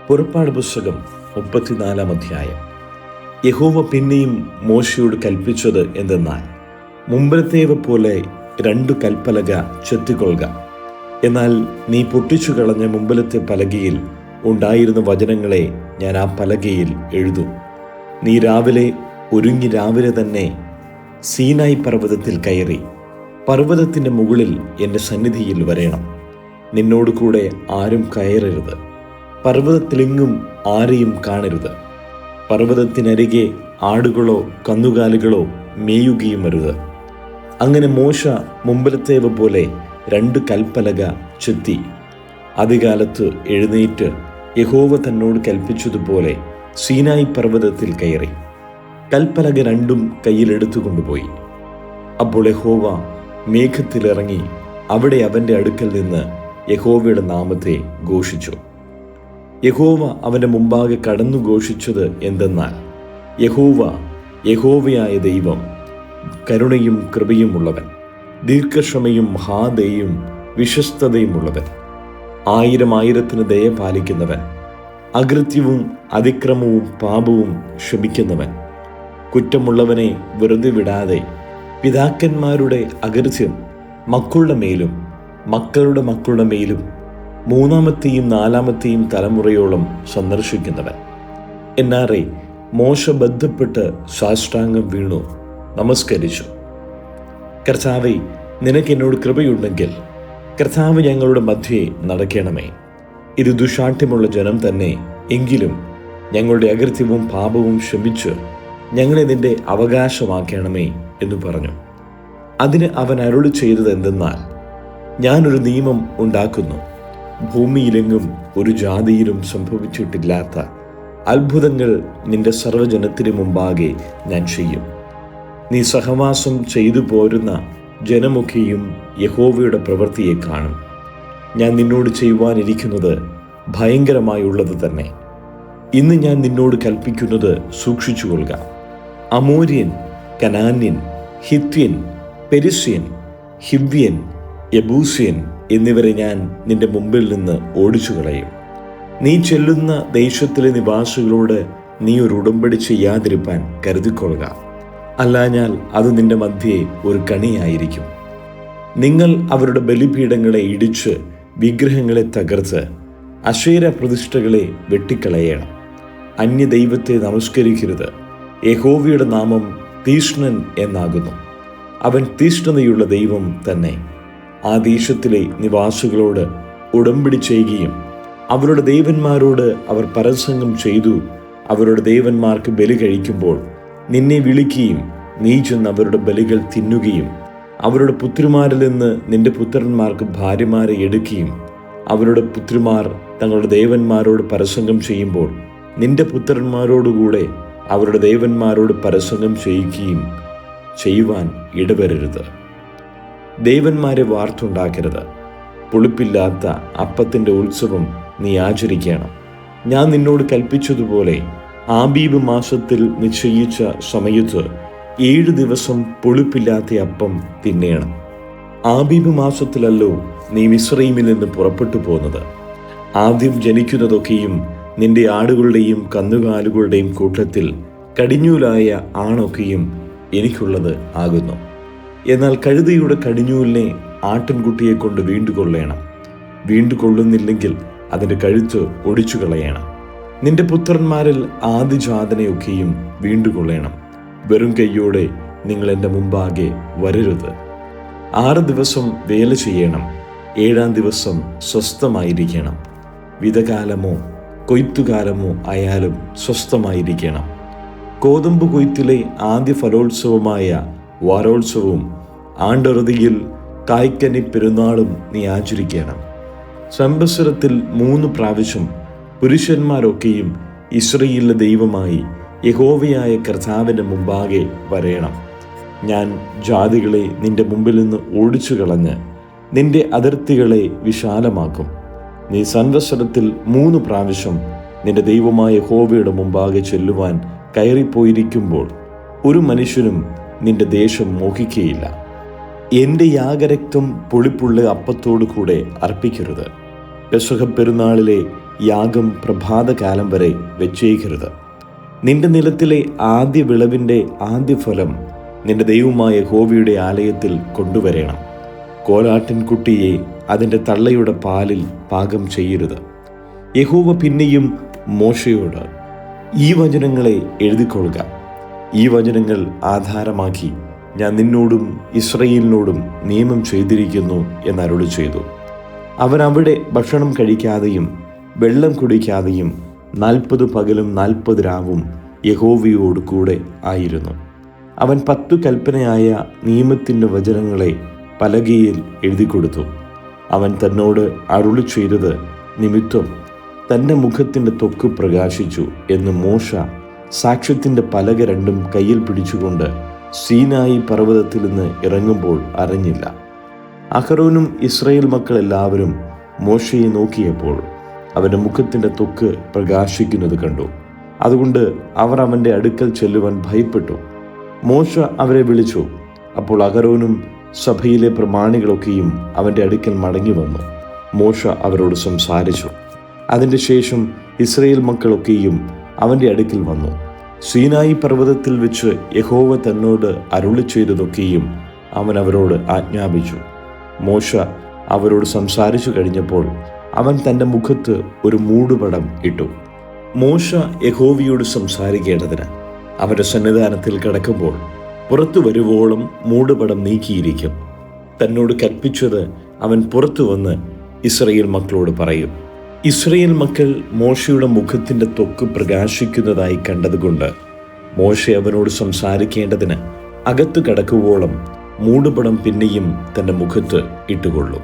പുറപ്പാട് പുസ്തകം 34 അധ്യായം. യഹോവ പിന്നെയും മോശയോട് കൽപ്പിച്ചത് എന്തെന്നാൽ, മുമ്പത്തേവ പോലെ 2 കൽപ്പലക ചെത്തിക്കൊള്ളുക. എന്നാൽ നീ പൊട്ടിച്ചു കളഞ്ഞ മുമ്പിലത്തെ പലകയിൽ ഉണ്ടായിരുന്ന വചനങ്ങളെ ഞാൻ ആ പലകയിൽ എഴുതും. നീ ഒരുങ്ങി രാവിലെ തന്നെ സീനായി പർവ്വതത്തിൽ കയറി പർവ്വതത്തിൻ്റെ മുകളിൽ എൻ്റെ സന്നിധിയിൽ വരേണം. നിന്നോട് കൂടെ ആരും കയറരുത്, പർവ്വതത്തിലെങ്ങും ആരെയും കാണരുത്. പർവ്വതത്തിനരികെ ആടുകളോ കന്നുകാലികളോ മേയുകയും അരുത്. അങ്ങനെ മോശ മുമ്പിലത്തേവ പോലെ 2 കൽപ്പലക ചെത്തി അതികാലത്ത് എഴുന്നേറ്റ് യഹോവ തന്നോട് കൽപ്പിച്ചതുപോലെ സീനായി പർവ്വതത്തിൽ കയറി കൽപ്പലക 2 കയ്യിലെടുത്തുകൊണ്ടുപോയി. അപ്പോൾ യഹോവ മേഘത്തിലിറങ്ങി അവിടെ അവൻ്റെ അടുക്കൽ നിന്ന് യഹോവയുടെ നാമത്തെ ഘോഷിച്ചു. യഹോവ അവൻ്റെ മുമ്പാകെ കടന്നു ഘോഷിച്ചത് എന്തെന്നാൽ, യഹോവയായ ദൈവം കരുണയും കൃപയുമുള്ളവൻ, ദീർഘക്ഷമയും മഹാദയയും വിശ്വസ്തതയുമുള്ളവൻ, 1000 ദയ പാലിക്കുന്നവൻ, അകൃത്യവും അതിക്രമവും പാപവും ക്ഷമിക്കുന്നവൻ, കുറ്റമുള്ളവനെ വെറുതെ വിടാതെ പിതാക്കന്മാരുടെ അകൃത്യം മക്കളുടെ മേലും മക്കളുടെ മക്കളുടെ മേലും 3-ാമത്തെയും 4-ാമത്തെയും തലമുറയോളം സന്ദർശിക്കുന്നവൻ. എന്നാറെ മോശ ബന്ധപ്പെട്ട് സാഷ്ടാംഗം വീണു നമസ്കരിച്ചു. കർത്താവേ, നിനക്ക് എന്നോട് കൃപയുണ്ടെങ്കിൽ കർത്താവ് ഞങ്ങളുടെ മധ്യേ നടക്കണമേ. ഇത് ദുശാഠ്യമുള്ള ജനം തന്നെ, എങ്കിലും ഞങ്ങളുടെ അകൃത്യവും പാപവും ക്ഷമിച്ച് ഞങ്ങളെ നിന്റെ അവകാശമാക്കണമേ എന്ന് പറഞ്ഞു. അതിന് അവൻ അരുളി ചെയ്തത് എന്തെന്നാൽ, ഞാനൊരു നിയമം ഉണ്ടാക്കുന്നു. ഭൂമിയിലെങ്ങും ഒരു ജാതിയിലും സംഭവിച്ചിട്ടില്ലാത്ത അത്ഭുതങ്ങൾ നിന്റെ സർവ്വജനത്തിനു മുമ്പാകെ ഞാൻ ചെയ്യും. നീ സഹവാസം ചെയ്തു പോരുന്ന ജനമൊക്കെയും യഹോവയുടെ പ്രവൃത്തിയെ കാണും. ഞാൻ നിന്നോട് ചെയ്യുവാനിരിക്കുന്നത് ഭയങ്കരമായുള്ളത് തന്നെ. ഇന്ന് ഞാൻ നിന്നോട് കൽപ്പിക്കുന്നത് സൂക്ഷിച്ചുകൊള്ളുക. അമോര്യൻ, കനാന്യൻ, ഹിത്യൻ, പെരിസ്യൻ, ഹിവ്യൻ, യബൂസ്യൻ എന്നിവരെ ഞാൻ നിന്റെ മുമ്പിൽ നിന്ന് ഓടിച്ചു കളയും. നീ ചെല്ലുന്ന ദേശത്തിലെ നിവാസികളോട് നീ ഒരു ഉടമ്പടി ചെയ്യാതിരിപ്പാൻ കരുതിക്കൊള്ളുക. അല്ലാഞ്ഞാൽ അത് നിന്റെ മധ്യേ ഒരു കണിയായിരിക്കും. നിങ്ങൾ അവരുടെ ബലിപീഠങ്ങളെ ഇടിച്ച് വിഗ്രഹങ്ങളെ തകർത്ത് അശേര പ്രതിഷ്ഠകളെ വെട്ടിക്കളയണം. അന്യദൈവത്തെ നമസ്കരിക്കരുത്. യഹോവയുടെ നാമം തീഷ്ണൻ എന്നാകുന്നു. അവൻ തീഷ്ണതയുള്ള ദൈവം തന്നെ. ആ ദേശത്തിലെ നിവാസികളോട് ഉടമ്പടി ചെയ്യുകയും അവരുടെ ദേവന്മാരോട് അവർ പരസംഗം ചെയ്തു അവരുടെ ദേവന്മാർക്ക് ബലി കഴിക്കുമ്പോൾ നിന്നെ വിളിക്കുകയും നീ ചെന്ന് അവരുടെ ബലികൾ തിന്നുകയും അവരുടെ പുത്രിമാരിൽ നിന്ന് നിന്റെ പുത്രന്മാർക്ക് ഭാര്യമാരെ എടുക്കുകയും അവരുടെ പുത്രിമാർ തങ്ങളുടെ ദേവന്മാരോട് പരസംഗം ചെയ്യുമ്പോൾ നിന്റെ പുത്രന്മാരോടുകൂടെ അവരുടെ ദേവന്മാരോട് പരസംഗം ചെയ്യുവാൻ ഇടവരരുത്. ദേവന്മാരെ വാർത്തുണ്ടാക്കരുത്. പുളിപ്പില്ലാത്ത അപ്പത്തിൻ്റെ ഉത്സവം നീ ആചരിക്കണം. ഞാൻ നിന്നോട് കൽപ്പിച്ചതുപോലെ ആബീബ് മാസത്തിൽ നിശ്ചയിച്ച സമയത്ത് 7 ദിവസം പുളിപ്പില്ലാത്ത അപ്പം തിന്നേണം. ആബീബ് മാസത്തിലല്ലോ നീ മിസ്രയീമിൽ നിന്ന് പുറപ്പെട്ടു പോന്നത്. ആദ്യം ജനിക്കുന്നതൊക്കെയും നിന്റെ ആടുകളുടെയും കന്നുകാലുകളുടെയും കൂട്ടത്തിൽ കടിഞ്ഞൂലായ ആണൊക്കെയും എനിക്കുള്ളത് ആകുന്നു. എന്നാൽ കഴുതയുടെ കടിഞ്ഞൂലിനെ ആട്ടിൻകുട്ടിയെ കൊണ്ട് വീണ്ടുകൊള്ളേണം. വീണ്ടുകൊള്ളുന്നില്ലെങ്കിൽ അതിൻ്റെ കഴുത്ത് ഒടിച്ചു കളയണം. നിന്റെ പുത്രന്മാരിൽ ആദിജാതനെയൊക്കെയും വീണ്ടുകൊള്ളേണം. വെറും കൈയോടെ നിങ്ങൾ എൻ്റെ മുമ്പാകെ വരരുത്. 6 ദിവസം വേല ചെയ്യണം. 7-ാം ദിവസം സ്വസ്ഥമായിരിക്കണം. വിതകാലമോ കൊയ്ത്തുകാലമോ ആയാലും സ്വസ്ഥമായിരിക്കണം. കോതമ്പ് കൊയ്ത്തിലെ ആദ്യ ഫലോത്സവമായ വാരോത്സവവും ആണ്ടറുതിയിൽ കായ്ക്കനി പെരുന്നാളും നീ ആചരിക്കണം. സംവത്സരത്തിൽ 3 പ്രാവശ്യം പുരുഷന്മാരൊക്കെയും ഇസ്രായേലിലെ ദൈവമായി യഹോവയായ കർത്താവിൻ്റെ മുമ്പാകെ വരേണം. ഞാൻ ജാതികളെ നിന്റെ മുമ്പിൽ നിന്ന് ഓടിച്ചു കളഞ്ഞ് നിന്റെ അതിർത്തികളെ വിശാലമാക്കും. നീ സംവത്സരത്തിൽ 3 പ്രാവശ്യം നിന്റെ ദൈവമായ യഹോവയുടെ മുമ്പാകെ ചെല്ലുവാൻ കയറിപ്പോയിരിക്കുമ്പോൾ ഒരു മനുഷ്യനും നിന്റെ ദേശം മോഹിക്കുകയില്ല. എൻ്റെ യാഗരക്തം പുളിപ്പുള്ള അപ്പത്തോടു കൂടെ അർപ്പിക്കരുത്. പെസഹ പെരുന്നാളിലെ യാഗം പ്രഭാതകാലം വരെ വെച്ചേക്കരുത്. നിന്റെ നിലത്തിലെ ആദ്യ വിളവിൻ്റെ ആദ്യഫലം നിന്റെ ദൈവമായ യഹോവയുടെ ആലയത്തിൽ കൊണ്ടുവരേണം. കോലാട്ടിൻകുട്ടിയെ അതിൻ്റെ തള്ളയുടെ പാലിൽ പാകം ചെയ്യരുത്. യഹോവ പിന്നെയും മോശയോട്, ഈ വചനങ്ങളെ എഴുതിക്കൊള്ളുക. ഈ വചനങ്ങൾ ആധാരമാക്കി ഞാൻ നിന്നോടും ഇസ്രയേലിനോടും നിയമം ചെയ്തിരിക്കുന്നു എന്നരുളി ചെയ്തു. അവൻ അവിടെ ഭക്ഷണം കഴിക്കാതെയും വെള്ളം കുടിക്കാതെയും 40 പകലും 40 രാവും യഹോവയോട് കൂടെ ആയിരുന്നു. അവൻ 10 കൽപ്പനയായ നിയമത്തിൻ്റെ വചനങ്ങളെ പലകയിൽ എഴുതിക്കൊടുത്തു. അവൻ തന്നോട് അരുളി ചെയ്തത് നിമിത്തം തൻ്റെ മുഖത്തിൻ്റെ ത്വക്ക് പ്രകാശിച്ചു എന്ന് മോശ സാക്ഷ്യത്തിൻ്റെ പലക രണ്ടും കയ്യിൽ പിടിച്ചുകൊണ്ട് സീനായി പർവ്വതത്തിൽ നിന്ന് ഇറങ്ങുമ്പോൾ അറിഞ്ഞില്ല. അഹരോനും ഇസ്രായേൽ മക്കൾ എല്ലാവരും മോശയെ നോക്കിയപ്പോൾ അവൻ്റെ മുഖത്തിൻ്റെ ത്വക്ക് പ്രകാശിക്കുന്നത് കണ്ടു. അതുകൊണ്ട് അവർ അവൻ്റെ അടുക്കൽ ചെല്ലുവാൻ ഭയപ്പെട്ടു. മോശ അവരെ വിളിച്ചു. അപ്പോൾ അഹരോനും സഭയിലെ പ്രമാണികളൊക്കെയും അവൻ്റെ അടുക്കൽ മടങ്ങി വന്നു. മോശ അവരോട് സംസാരിച്ചു. അതിൻ്റെ ശേഷം ഇസ്രായേൽ മക്കളൊക്കെയും അവൻ്റെ അടുക്കൽ വന്നു. സീനായി പർവ്വതത്തിൽ വെച്ച് യഹോവ തന്നോട് അരുളി ചെയ്തതൊക്കെയും അവൻ അവരോട് ആജ്ഞാപിച്ചു. മോശ അവരോട് സംസാരിച്ചു കഴിഞ്ഞപ്പോൾ അവൻ തൻ്റെ മുഖത്ത് ഒരു മൂടുപടം ഇട്ടു. മോശ യഹോവയോട് സംസാരിക്കേണ്ടതിന് അവൻ്റെ സന്നിധാനത്തിൽ കിടക്കുമ്പോൾ പുറത്തു വരുവോളം മൂടുപടം നീക്കിയിരിക്കും. തന്നോട് കൽപ്പിച്ചത് അവൻ പുറത്തു വന്ന് ഇസ്രായേൽ മക്കളോട് പറയും. ഇസ്രായേൽ മക്കൾ മോശയുടെ മുഖത്തിൻ്റെ ത്വക്ക് പ്രകാശിക്കുന്നതായി കണ്ടതുകൊണ്ട് മോശ അവനോട് സംസാരിക്കേണ്ടതിന് അകത്ത് കടക്കുവോളം മൂടുപടം പിന്നെയും തൻ്റെ മുഖത്ത് ഇട്ടുകൊള്ളും.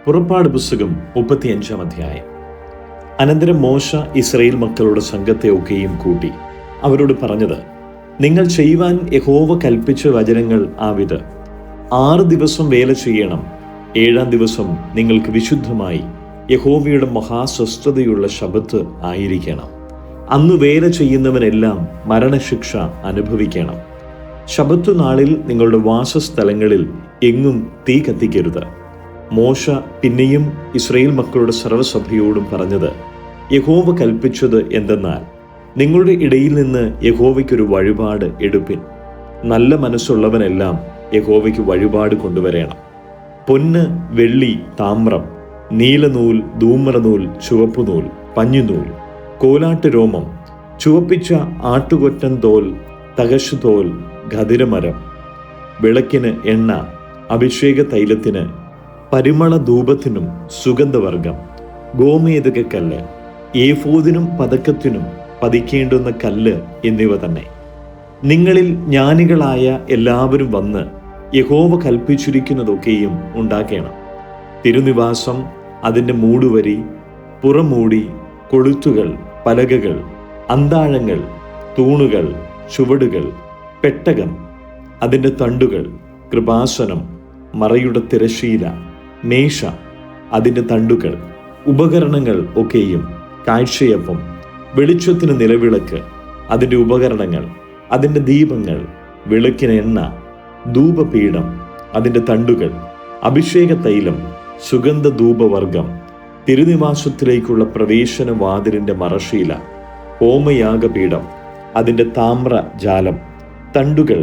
പുറപ്പാട് പുസ്തകം 35-ാം അധ്യായം. അനന്തരം മോശ ഇസ്രായേൽ മക്കളുടെ സംഘത്തെ ഒക്കെയും കൂട്ടി അവരോട് പറഞ്ഞത്, നിങ്ങൾ ചെയ്യുവാൻ യഹോവ കൽപ്പിച്ച വചനങ്ങൾ ആവിത്. 6 ദിവസം വേല ചെയ്യണം. 7-ാം ദിവസം നിങ്ങൾക്ക് വിശുദ്ധമായി യഹോവയുടെ മഹാസ്വസ്ഥതയുള്ള ശബ്ബത്ത് ആയിരിക്കണം. അന്ന് വേല ചെയ്യുന്നവനെല്ലാം മരണശിക്ഷ അനുഭവിക്കണം. ശബ്ബത്ത് നാളിൽ നിങ്ങളുടെ വാസസ്ഥലങ്ങളിൽ എങ്ങും തീ കത്തിക്കരുത്. മോശ പിന്നെയും ഇസ്രായേൽ മക്കളുടെ സർവ്വസഭയോടും പറഞ്ഞത്, യഹോവ കൽപ്പിച്ചത് എന്തെന്നാൽ, നിങ്ങളുടെ ഇടയിൽ നിന്ന് യഹോവയ്ക്കൊരു വഴിപാട് എടുപ്പിൻ. നല്ല മനസ്സുള്ളവനെല്ലാം യഹോവയ്ക്ക് വഴിപാട് കൊണ്ടുവരേണം. പൊന്ന്, വെള്ളി, താമ്രം, നീലനൂൽ, ധൂമ്രനൂൽ, ചുവപ്പുനൂൽ, പഞ്ഞുനൂൽ, കോലാട്ട് രോമം, ചുവപ്പിച്ച ആട്ടുകൊറ്റൻ തോൽ, തകശ് തോൽ, ഖദിരമരം, വിളക്കിന് എണ്ണ, അഭിഷേക തൈലത്തിന്, പരിമള ധൂപത്തിനും സുഗന്ധവർഗം, ഗോമേതകക്കല്ല്, ഏഫോദിനും പതക്കത്തിനും പതിക്കേണ്ടുന്ന കല്ല് എന്നിവ തന്നെ. നിങ്ങളിൽ ജ്ഞാനികളായ എല്ലാവരും വന്ന് യഹോവ കൽപ്പിച്ചിരിക്കുന്നതൊക്കെയും ഉണ്ടാക്കണം. തിരുനിവാസം, അതിൻ്റെ മൂടുവരി, പുറമൂടി, കൊളുത്തുകൾ, പലകകൾ, അന്താഴങ്ങൾ, തൂണുകൾ, ചുവടുകൾ, പെട്ടകം, അതിൻ്റെ തണ്ടുകൾ, കൃപാസനം, മറയുടെ തിരശീല, മേശ, അതിൻ്റെ തണ്ടുകൾ, ഉപകരണങ്ങൾ ഒക്കെയും, കാഴ്ചയപ്പം, വെളിച്ചത്തിന് നിലവിളക്ക്, അതിൻ്റെ ഉപകരണങ്ങൾ, അതിൻ്റെ ദീപങ്ങൾ, വിളക്കിന് എണ്ണ, ധൂപപീഠം, അതിൻ്റെ തണ്ടുകൾ, അഭിഷേക തൈലം, സുഗന്ധ ധൂപവർഗം, തിരുനിവാസത്തിലേക്കുള്ള പ്രവേശന വാതിലിൻ്റെ മറശീല, ഹോമയാഗപീഠം, അതിൻ്റെ താമ്ര ജാലം, തണ്ടുകൾ,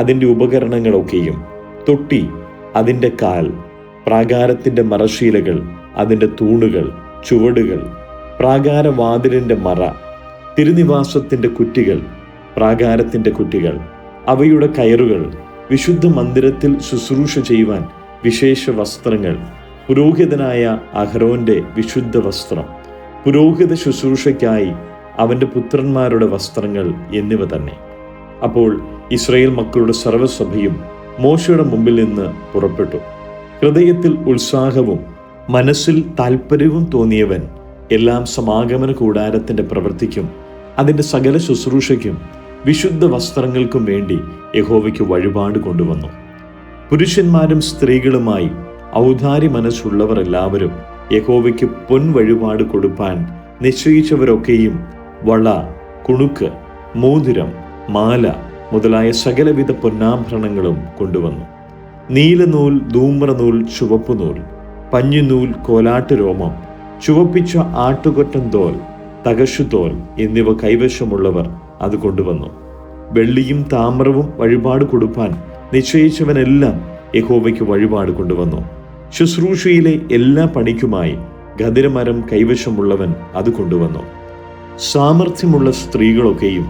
അതിൻ്റെ ഉപകരണങ്ങളൊക്കെയും, തൊട്ടി, അതിൻ്റെ കാൽ, പ്രാകാരത്തിൻ്റെ മറശീലകൾ, അതിൻ്റെ തൂണുകൾ, ചുവടുകൾ, പ്രാകാരവാതിലിൻ്റെ മറ, തിരുനിവാസത്തിൻ്റെ കുറ്റികൾ, പ്രാകാരത്തിൻ്റെ കുറ്റികൾ, അവയുടെ കയറുകൾ, വിശുദ്ധ മന്ദിരത്തിൽ ശുശ്രൂഷ ചെയ്യുവാൻ വിശേഷ വസ്ത്രങ്ങൾ, പുരോഹിതനായ അഹരോന്റെ വിശുദ്ധ വസ്ത്രം, പുരോഹിത ശുശ്രൂഷയ്ക്കായി അവൻ്റെ പുത്രന്മാരുടെ വസ്ത്രങ്ങൾ എന്നിവ തന്നെ. അപ്പോൾ ഇസ്രായേൽ മക്കളുടെ സർവ്വസഭയും മോശയുടെ മുമ്പിൽ നിന്ന് പുറപ്പെട്ടു. ഹൃദയത്തിൽ ഉത്സാഹവും മനസ്സിൽ താൽപ്പര്യവും തോന്നിയവൻ എല്ലാം സമാഗമന കൂടാരത്തിൻ്റെ പ്രവൃത്തിക്കും അതിൻ്റെ സകല ശുശ്രൂഷയ്ക്കും വിശുദ്ധ വസ്ത്രങ്ങൾക്കും വേണ്ടി യഹോവയ്ക്ക് വഴിപാട് കൊണ്ടുവന്നു. പുരുഷന്മാരും സ്ത്രീകളുമായി ഔദാര്യ മനസ്സുള്ളവർ എല്ലാവരും യഹോവയ്ക്ക് പൊൻ വഴിപാട് കൊടുപ്പാൻ നിശ്ചയിച്ചവരൊക്കെയും വള, കുണുക്ക്, മോതിരം, മാല മുതലായ സകലവിധ പൊന്നാഭരണങ്ങളും കൊണ്ടുവന്നു. നീലനൂൽ, ധൂമ്രനൂൽ, ചുവപ്പുനൂൽ, പഞ്ഞുനൂൽ, കോലാട്ട് രോമം, ചുവപ്പിച്ച ആട്ടുകൊറ്റൻ തോൽ, തകശുതോൽ എന്നിവ കൈവശമുള്ളവർ അത് കൊണ്ടുവന്നു. വെള്ളിയും താമ്രവും വഴിപാട് കൊടുപ്പാൻ നിശ്ചയിച്ചവനെല്ലാം യഹോവയ്ക്ക് വഴിപാട് കൊണ്ടുവന്നു. ശുശ്രൂഷയിലെ എല്ലാ പണിക്കുമായി ഖദിരമരം കൈവശമുള്ളവൻ അത് കൊണ്ടുവന്നു. സാമർഥ്യമുള്ള സ്ത്രീകളൊക്കെയും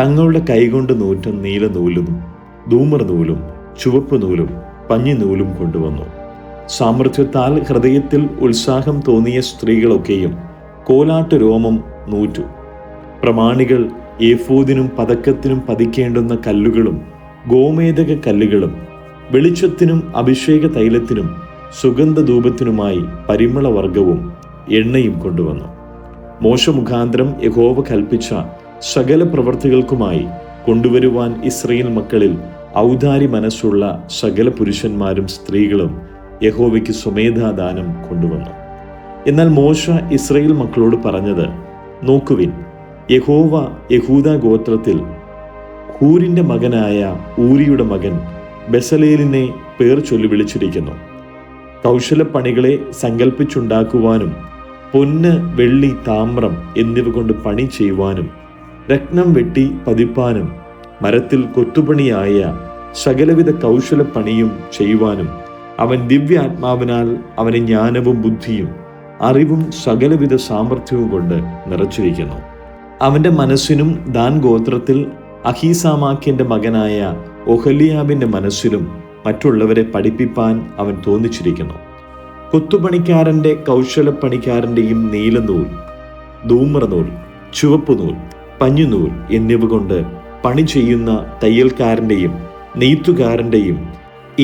തങ്ങളുടെ കൈകൊണ്ട് നൂറ്റ നീലനൂലും ധൂമ്രനൂലും ചുവപ്പ് നൂലും പഞ്ഞിനൂലും കൊണ്ടുവന്നു. സാമർഥ്യത്താൽ ഹൃദയത്തിൽ ഉത്സാഹം തോന്നിയ സ്ത്രീകളൊക്കെയും കോലാട്ട് രോമം നൂറ്റു. പ്രമാണികൾ ഏഫോദിനും പതക്കത്തിനും പതിക്കേണ്ടുന്ന കല്ലുകളും ഗോമേദക കല്ലുകളും വെളിച്ചത്തിനും അഭിഷേക തൈലത്തിനും സുഗന്ധധൂപത്തിനുമായി പരിമളവർഗവും എണ്ണയും കൊണ്ടുവന്നു. മോശ മുഖാന്തരം യഹോവ കൽപ്പിച്ച സകല പ്രവർത്തികൾക്കുമായി കൊണ്ടുവരുവാൻ ഇസ്രായേൽ മക്കളിൽ ഔദാരി മനസ്സുള്ള സകല പുരുഷന്മാരും സ്ത്രീകളും യഹോവയ്ക്ക് സ്വമേധാദാനം കൊണ്ടുവന്നു. എന്നാൽ മോശ ഇസ്രായേൽ മക്കളോട് പറഞ്ഞത്, നോക്കുവിൻ, യഹോവ യഹൂദ ഗോത്രത്തിൽ ഹൂരിന്റെ മകനായ ഊരിയുടെ മകൻ ബെസലേലിനെ പേർ ചൊല്ലി വിളിച്ചിരിക്കുന്നു. കൗശലപ്പണികളെ സങ്കല്പിച്ചുണ്ടാക്കുവാനും പൊന്ന്, വെള്ളി, താമ്രം എന്നിവ കൊണ്ട് പണി ചെയ്യുവാനും രത്നം വെട്ടി പതിപ്പാനും മരത്തിൽ കൊത്തുപണിയായ സകലവിധ കൗശലപ്പണിയും ചെയ്യുവാനും അവൻ ദിവ്യാത്മാവിനാൽ അവനെ ജ്ഞാനവും ബുദ്ധിയും അറിവും സകലവിധ സാമർഥ്യവും കൊണ്ട് നിറച്ചിരിക്കുന്നു. അവന്റെ മനസ്സിനും ദാൻ ഗോത്രത്തിൽ അഹീസാമാക്കിന്റെ മകനായ ഒഹലിയാബിന്റെ മനസ്സിലും മറ്റുള്ളവരെ പഠിപ്പിപ്പാൻ അവൻ തോന്നിച്ചിരിക്കുന്നു. കൊത്തുപണിക്കാരന്റെ കൗശലപ്പണിക്കാരന്റെയും നീലനൂൽ, ധൂമ്രനൂൽ, ചുവപ്പുനൂൽ, പഞ്ഞുനൂൽ എന്നിവ കൊണ്ട് പണി ചെയ്യുന്ന തയ്യൽക്കാരന്റെയും നെയ്ത്തുകാരന്റെയും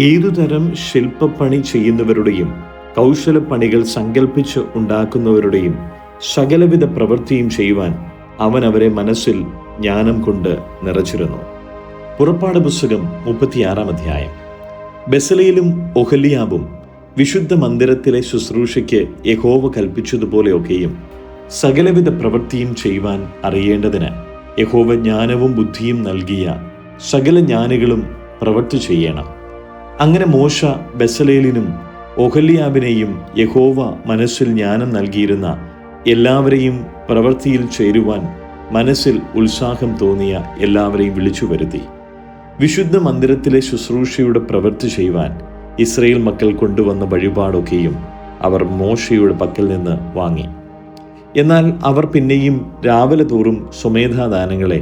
ഏതുതരം ശില്പപ്പണി ചെയ്യുന്നവരുടെയും കൗശലപ്പണികൾ സങ്കല്പിച്ച് ഉണ്ടാക്കുന്നവരുടെയും സകലവിധ പ്രവൃത്തിയും ചെയ്യുവാൻ അവൻ അവരെ മനസ്സിൽ ജ്ഞാനം കൊണ്ട് നിറച്ചിരുന്നു. പുറപ്പാട് പുസ്തകം 36 അധ്യായം. ബെസലേലും ഒഹലിയാബും വിശുദ്ധ മന്ദിരത്തിലെ ശുശ്രൂഷയ്ക്ക് യഹോവ കൽപ്പിച്ചതുപോലെയൊക്കെയും സകലവിധ പ്രവൃത്തിയും ചെയ്യുവാൻ അറിയേണ്ടതിന് യഹോവ ജ്ഞാനവും ബുദ്ധിയും നൽകിയ സകല ജ്ഞാനികളും പ്രവൃത്തി ചെയ്യണം. അങ്ങനെ മോശ ബെസലേലിനും ഒഹലിയാബിനെയും യഹോവ മനസ്സിൽ ജ്ഞാനം നൽകിയിരുന്ന എല്ലാവരെയും പ്രവൃത്തിയിൽ ചേരുവാൻ മനസ്സിൽ ഉത്സാഹം തോന്നിയ എല്ലാവരെയും വിളിച്ചു വരുത്തി. വിശുദ്ധ മന്ദിരത്തിലെ ശുശ്രൂഷയുടെ പ്രവൃത്തി ചെയ്യുവാൻ ഇസ്രായേൽ മക്കൾ കൊണ്ടുവന്ന വഴിപാടൊക്കെയും അവർ മോശയുടെ പക്കൽ നിന്ന് വാങ്ങി. എന്നാൽ അവർ പിന്നെയും രാവിലെ തോറും സ്വമേധാദാനങ്ങളെ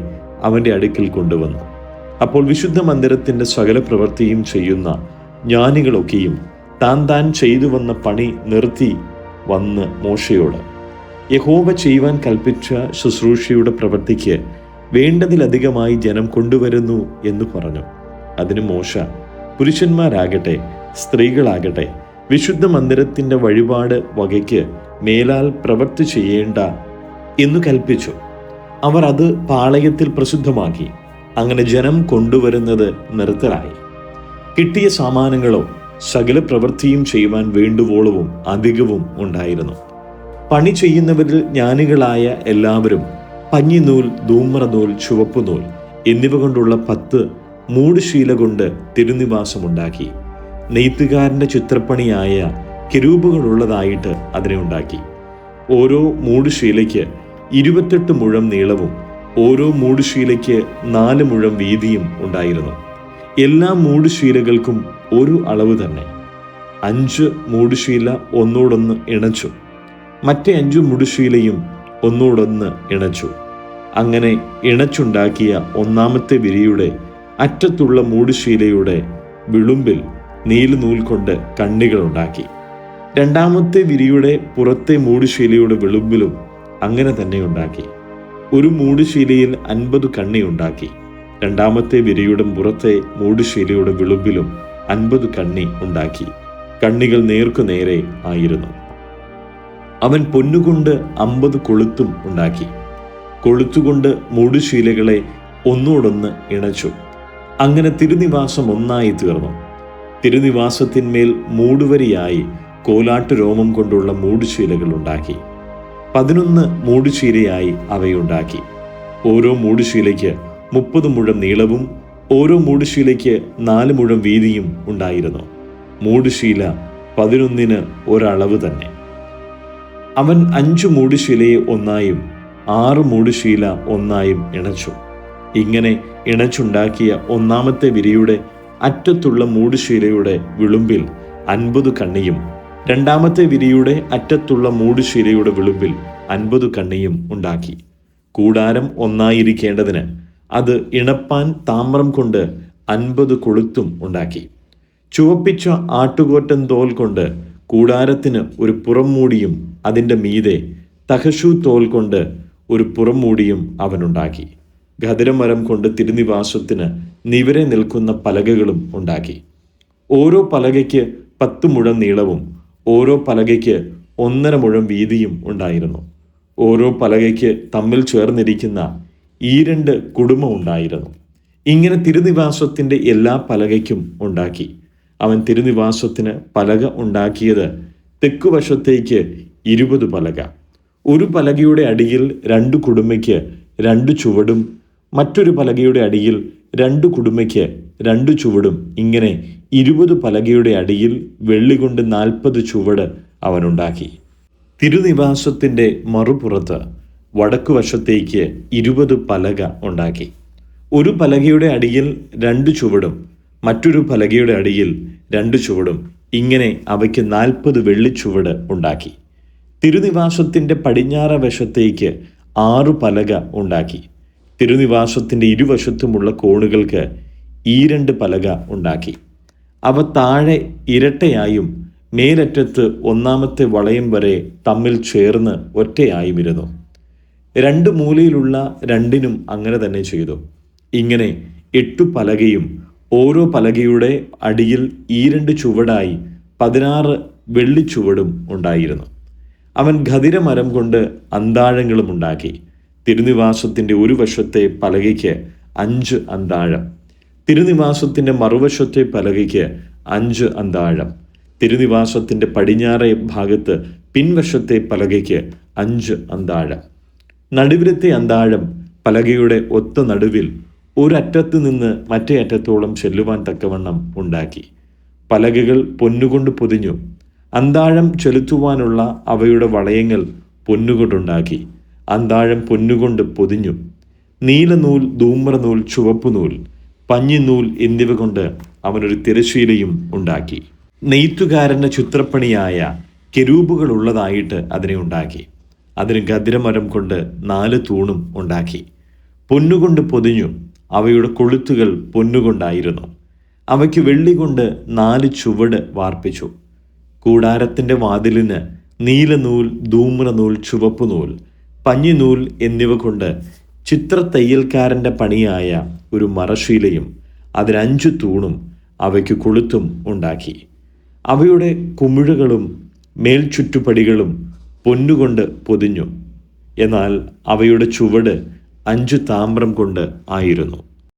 അവൻ്റെ അടുക്കൽ കൊണ്ടുവന്നു. അപ്പോൾ വിശുദ്ധ മന്ദിരത്തിൻ്റെ സകല പ്രവൃത്തിയും ചെയ്യുന്ന ജ്ഞാനികളൊക്കെയും താൻ ചെയ്തു വന്ന പണി നിർത്തി വന്ന് മോശയോട്, യഹോവ ചെയ്യുവാൻ കൽപ്പിച്ച ശുശ്രൂഷയുടെ പ്രവൃത്തിക്ക് വേണ്ടതിലധികമായി ജനം കൊണ്ടുവരുന്നു എന്ന് പറഞ്ഞു. അതിന് മോശ, പുരുഷന്മാരാകട്ടെ സ്ത്രീകളാകട്ടെ വിശുദ്ധ മന്ദിരത്തിൻ്റെ വഴിപാട് വകയ്ക്ക് മേലാൽ പ്രവൃത്തി ചെയ്യേണ്ട എന്നു കൽപ്പിച്ചു. അവർ അത് പാളയത്തിൽ പ്രസിദ്ധമാക്കി. അങ്ങനെ ജനം കൊണ്ടുവരുന്നത് നിർത്തലായി. കിട്ടിയ സാമാനങ്ങളോ സകല പ്രവൃത്തിയും ചെയ്യുവാൻ വേണ്ടുവോളവും അധികവും ഉണ്ടായിരുന്നു. പണി ചെയ്യുന്നവരിൽ ജ്ഞാനികളായ എല്ലാവരും പഞ്ഞിനൂൽ, ധൂമ്രനൂൽ, ചുവപ്പുനൂൽ എന്നിവ കൊണ്ടുള്ള 10 മൂടുശീല കൊണ്ട് തിരുനിവാസമുണ്ടാക്കി. നെയ്ത്തുകാരൻ്റെ ചിത്രപ്പണിയായ കെരൂബുകളുള്ളതായിട്ട് അതിനെ ഉണ്ടാക്കി. ഓരോ മൂടുശീലയ്ക്ക് 28 മുഴം നീളവും ഓരോ മൂടുശീലയ്ക്ക് 4 മുഴം വീതിയും ഉണ്ടായിരുന്നു. എല്ലാ മൂടുശീലകൾക്കും ഒരു അളവ് തന്നെ. 5 മൂടുശീല ഒന്നോടൊന്ന് ഇണച്ചു, മറ്റേ 5 മൂടുശീലയും ഒന്നോടൊന്ന് ഇണച്ചു. അങ്ങനെ ഇണച്ചുണ്ടാക്കിയ ഒന്നാമത്തെ വിരിയുടെ അറ്റത്തുള്ള മൂടുശീലയുടെ വിളുമ്പിൽ നീലനൂൽ കൊണ്ട് കണ്ണികൾ ഉണ്ടാക്കി. രണ്ടാമത്തെ വിരിയുടെ പുറത്തെ മൂടുശീലയുടെ വിളുമ്പിലും അങ്ങനെ തന്നെ ഉണ്ടാക്കി. ഒരു മൂടുശീലയിൽ 50 കണ്ണി ഉണ്ടാക്കി. രണ്ടാമത്തെ വിരിയുടെ പുറത്തെ മൂടുശീലയുടെ വിളുമ്പിലും 50 കണ്ണി ഉണ്ടാക്കി. കണ്ണികൾ നേർക്കുനേരെ ആയിരുന്നു. അവൻ പൊന്നുകൊണ്ട് 50 കൊളുത്തും ഉണ്ടാക്കി. കൊളുത്തുകൊണ്ട് മൂടുശീലകളെ ഒന്നോടൊന്ന് ഇണച്ചു. അങ്ങനെ തിരുനിവാസം ഒന്നായി തീർന്നു. തിരുനിവാസത്തിന്മേൽ മൂടുവരിയായി കോലാട്ട് രോമം കൊണ്ടുള്ള മൂടുശീലകൾ ഉണ്ടാക്കി. 11 മൂടുശീലയായി അവയുണ്ടാക്കി. ഓരോ മൂടുശീലയ്ക്ക് 30 മുഴം നീളവും ഓരോ മൂടുശീലയ്ക്ക് 4 മുഴം വീതിയും ഉണ്ടായിരുന്നു. മൂടുശീല 11 ഒരളവ് തന്നെ. അവൻ 5 മൂടുശീലയെ ഒന്നായും 6 മൂടുശീല ഒന്നായും ഇണച്ചു. ഇങ്ങനെ ഇണച്ചുണ്ടാക്കിയ ഒന്നാമത്തെ വിരിയുടെ അറ്റത്തുള്ള മൂടുശീലയുടെ വിളുമ്പിൽ 50 കണ്ണിയും രണ്ടാമത്തെ വിരിയുടെ അറ്റത്തുള്ള മൂടുശീലയുടെ വിളുമ്പിൽ 50 കണ്ണിയും ഉണ്ടാക്കി. കൂടാരം ഒന്നായിരിക്കേണ്ടതിന് അത് ഇണപ്പാൻ താമ്രം കൊണ്ട് 50 കൊളുത്തും ഉണ്ടാക്കി. ചുവപ്പിച്ച ആട്ടുകൊറ്റൻ തോൽ കൊണ്ട് കൂടാരത്തിന് ഒരു പുറംമൂടിയും അതിൻ്റെ മീതെ തഹശു തോൽ കൊണ്ട് ഒരു പുറംമൂടിയും അവനുണ്ടാക്കി. ഖദിരമരം കൊണ്ട് തിരുനിവാസത്തിന് നിവരെ നിൽക്കുന്ന പലകകളും ഉണ്ടാക്കി. ഓരോ പലകയ്ക്ക് 10 മുഴം നീളവും ഓരോ പലകയ്ക്ക് 1.5 മുഴം വീതിയും ഉണ്ടായിരുന്നു. ഓരോ പലകയ്ക്ക് തമ്മിൽ ചേർന്നിരിക്കുന്ന ഈ 2 കുടുമ ഉണ്ടായിരുന്നു. ഇങ്ങനെ തിരുനിവാസത്തിൻ്റെ എല്ലാ പലകയ്ക്കും ഉണ്ടാക്കി. അവൻ തിരുനിവാസത്തിന് പലക ഉണ്ടാക്കിയത് തെക്കുവശത്തേക്ക് 20 പലക. ഒരു പലകയുടെ അടിയിൽ 2 കുടുമയ്ക്ക് 2 ചുവടും മറ്റൊരു പലകയുടെ അടിയിൽ 2 കുടുമയ്ക്ക് 2 ചുവടും, ഇങ്ങനെ 20 പലകയുടെ അടിയിൽ വെള്ളി കൊണ്ട് 40 ചുവട് അവനുണ്ടാക്കി. തിരുനിവാസത്തിൻ്റെ മറുപുറത്ത് വടക്കുവശത്തേക്ക് 20 പലക ഉണ്ടാക്കി. ഒരു പലകയുടെ അടിയിൽ 2 ചുവടും മറ്റൊരു പലകയുടെ അടിയിൽ 2 ചുവടും, ഇങ്ങനെ അവയ്ക്ക് 40 വെള്ളിച്ചുവട് ഉണ്ടാക്കി. തിരുനിവാസത്തിൻ്റെ പടിഞ്ഞാറ് വശത്തേക്ക് 6 പലക ഉണ്ടാക്കി. തിരുനിവാസത്തിൻ്റെ ഇരുവശത്തുമുള്ള കോണുകൾക്ക് ഈ 2 പലക ഉണ്ടാക്കി. അവ താഴെ ഇരട്ടയായും മേലറ്റത്ത് ഒന്നാമത്തെ വളയം വരെ തമ്മിൽ ചേർന്ന് ഒറ്റയായും ഇരുന്നു. 2 മൂലയിലുള്ള 2നും അങ്ങനെ തന്നെ ചെയ്തു. ഇങ്ങനെ 8 പലകയും ഓരോ പലകയുടെ അടിയിൽ ഈ 2 ചുവടായി 16 വെള്ളിച്ചുവടും ഉണ്ടായിരുന്നു. അവൻ ഖദിരമരം കൊണ്ട് അന്താഴങ്ങളും ഉണ്ടാക്കി. തിരുനിവാസത്തിൻ്റെ ഒരു വശത്തെ പലകയ്ക്ക് 5 അന്താഴം, തിരുനിവാസത്തിൻ്റെ മറുവശത്തെ പലകയ്ക്ക് 5 അന്താഴം, തിരുനിവാസത്തിൻ്റെ പടിഞ്ഞാറേ ഭാഗത്ത് പിൻവശത്തെ പലകയ്ക്ക് 5 അന്താഴം. നടുവിലത്തെ അന്താഴം പലകയുടെ ഒത്ത നടുവിൽ ഒരറ്റത്ത് നിന്ന് മറ്റേ അറ്റത്തോളം ചെല്ലുവാൻ തക്കവണ്ണം ഉണ്ടാക്കി. പലകകൾ പൊന്നുകൊണ്ട് പൊതിഞ്ഞു. അന്താഴം ചെലുത്തുവാനുള്ള അവയുടെ വളയങ്ങൾ പൊന്നുകൊണ്ടുണ്ടാക്കി. അന്താഴം പൊന്നുകൊണ്ട് പൊതിഞ്ഞു. നീലനൂൽ, ധൂമ്രനൂൽ, ചുവപ്പുനൂൽ, പഞ്ഞിനൂൽ എന്നിവ കൊണ്ട് അവനൊരു തിരശ്ശീലയും ഉണ്ടാക്കി. നെയ്ത്തുകാരൻ്റെ ചിത്രപ്പണിയായ കെരൂബുകൾ ഉള്ളതായിട്ട് അതിനെ ഉണ്ടാക്കി. അതിന് ഖദിരമരം കൊണ്ട് 4 തൂണും ഉണ്ടാക്കി. പൊന്നുകൊണ്ട് പൊതിഞ്ഞു. അവയുടെ കൊളുത്തുകൾ പൊന്നുകൊണ്ടായിരുന്നു. അവയ്ക്ക് വെള്ളി കൊണ്ട് 4 ചുവട് വാർപ്പിച്ചു. കൂടാരത്തിൻ്റെ വാതിലിന് നീലനൂൽ, ധൂമ്രനൂൽ, ചുവപ്പുനൂൽ, പഞ്ഞിനൂൽ എന്നിവ കൊണ്ട് ചിത്രത്തയ്യൽക്കാരൻ്റെ പണിയായ ഒരു മറശ്ശീലയും അതിന് 5 തൂണും അവയ്ക്ക് കൊളുത്തും ഉണ്ടാക്കി. അവയുടെ കുമിഴുകളും മേൽചുറ്റുപടികളും പൊന്നുകൊണ്ട് പൊതിഞ്ഞു. എന്നാൽ അവയുടെ ചുവട് 5 താമ്രം കൊണ്ട് ആയിരുന്നു.